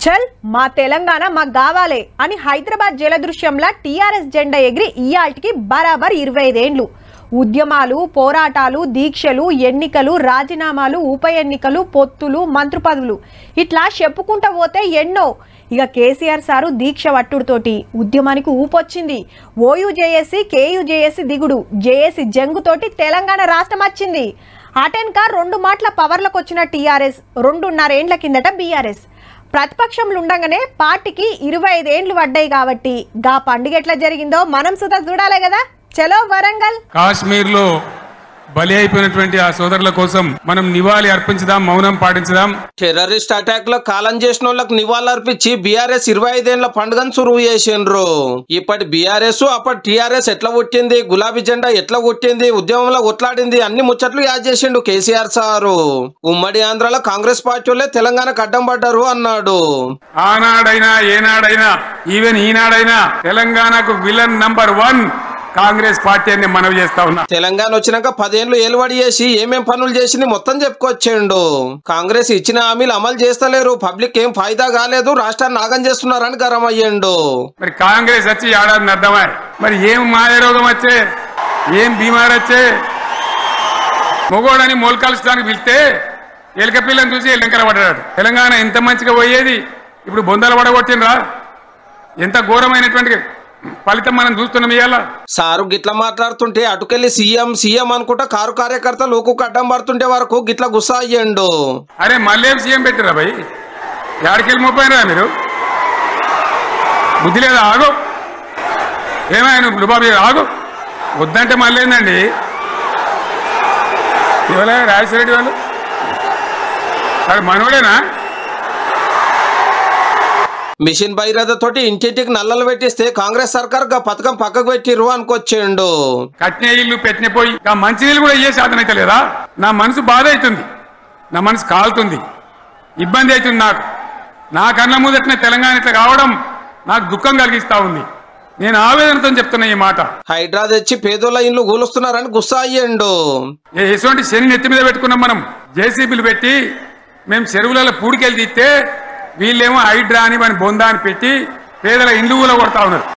చల్ మా తెలంగాణ మాకు కావాలే అని హైదరాబాద్ జలదృశ్యంలా టీఆర్ఎస్ జెండా ఎగిరి ఇయాల్టికి బరాబర్ 25 ఏండ్లు. ఉద్యమాలు, పోరాటాలు, దీక్షలు, ఎన్నికలు, రాజీనామాలు, ఉప ఎన్నికలు, పొత్తులు, మంత్రి పదవులు ఇట్లా చెప్పుకుంటా పోతే ఎన్నో. ఇక కేసీఆర్ సారు దీక్ష వట్టుడుతోటి ఉద్యమానికి ఊపొచ్చింది. ఓయూ జేఏసీ, కేయూ జేఏసీ దిగుడు, జేఏసీ జంగుతోటి తెలంగాణ రాష్ట్రం వచ్చింది. అటెన్కా 2 మాటల పవర్లకు వచ్చిన టీఆర్ఎస్ 2.5 ఏండ్ల కిందట బీఆర్ఎస్. ప్రతిపక్షంలో ఉండగానే పార్టీకి 25 ఏండ్లు పడ్డాయి కాబట్టి గా పండుగ ఎట్లా జరిగిందో మనం సుధా చూడాలి కదా. చలో వరంగల్. కాశ్మీర్ లో బలి అయిపోయినటువంటి ఆ సోదరుల కోసం మనం నివాళి అర్పించదాం, మౌనం పాటించదాం. టెర్రరిస్ట్ అటాక్ లో కాలం చేసిన వాళ్ళకి నివాళులు అర్పించి బీఆర్ఎస్ 25 ఏండ్ల పండుగను సురువు చేసిండ్రు. ఇప్పటి బీఆర్ఎస్ అప్పటి టీఆర్ఎస్ ఎట్లా కొట్టింది, గులాబీ జెండా ఎట్లా కొట్టింది, ఉద్యమంలో కొట్లాడింది, అన్ని ముచ్చట్లు యాద్ చేసిండు కేసీఆర్ సారు. ఉమ్మడి ఆంధ్రాలో కాంగ్రెస్ పార్టీ వాళ్ళే తెలంగాణకు అడ్డం పడ్డారు అన్నాడు. ఆనాడైనా ఏనాడైనా ఈవెన్ ఈనాడైనా తెలంగాణకు విలన్ నంబర్ 1 కాంగ్రెస్ పార్టీ అని మనవి చేస్తా ఉన్నా. తెలంగాణ వచ్చినాక 10 ఏళ్లు ఏలుబడి చేసి ఏమేం పనులు చేసింది మొత్తం చెప్పుకొచ్చిండు. కాంగ్రెస్ ఇచ్చిన హామీలు అమలు చేస్తలేరు, పబ్లిక్ ఏం ఫాయిదా కాలేదు, రాష్ట్రాన్ని నాగం చేస్తున్నారని గరం అయ్యిండు. మరి కాంగ్రెస్ వచ్చి ఏడాది అర్థమా, మరి ఏం మాయరోగం వచ్చే, ఏం బీమార్ వచ్చే, మొగోడని మోల్కాల్చడానికి పిలిస్తే ఎలక పిల్లని చూసి ఎల్లంకర పడ్డాడు. తెలంగాణ ఎంత మంచిగా పోయేది, ఇప్పుడు బొందలు పడగొట్టినరా. ఎంత ఘోరమైనటువంటి ఫలితం మనం చూస్తున్నాం. ఇవాళ సారు గిట్లా మాట్లాడుతుంటే అటుకెళ్ళి సీఎం అనుకుంటా కారు కార్యకర్తలు ఊకు అడ్డం పడుతుంటే వరకు గిట్లా గుస్సా అయ్యిండు. అరే మళ్ళేం సీఎం పెట్టిరా భయ్, యాడికెళ్ళి మోపోయినరా మీరు, బుద్ధి లేదా? ఆగు, ఏమైనా లుబాబీ ఆగు, వద్దంటే మళ్ళీ ఏందండి ఇవాళ రాజశేఖర వాళ్ళు అది మనోడేనా? మిషన్ భగీరథ తోటి ఇంటింటికి నల్లలు పెట్టిస్తే కాంగ్రెస్ సర్కార్ పథకం పక్కకు పెట్టిరు అనుకొచ్చిండు. కట్నే ఇల్లు పెట్టిన పోయి మంచి నీళ్ళు కూడా అయ్యే శాతం అయితే లేదా? నా మనసు బాధ అవుతుంది, నా మనసు కాలుతుంది, ఇబ్బంది అవుతుంది. నా కళ్ళ ముందటనే తెలంగాణ ఇట్లా కావడం నాకు దుఃఖం కలిగిస్తా ఉంది. నేను ఆవేదనతో చెప్తున్నా ఈ మాట. హైడ్రా తెచ్చి పేదోళ్ళ ఇండ్లు కూలుస్తున్నారని గుస్సా అయ్యిండు. ఎటువంటి శని నెత్తి మీద పెట్టుకున్నాం మనం. జేసీబీలు పెట్టి మేము చెరువులలో పూడికెళ్ళి తీస్తే వీళ్ళేమో హైడ్రా అని మన బొందా అని పెట్టి పేదల ఇండ్లు కూడా కొడతా ఉన్నారు.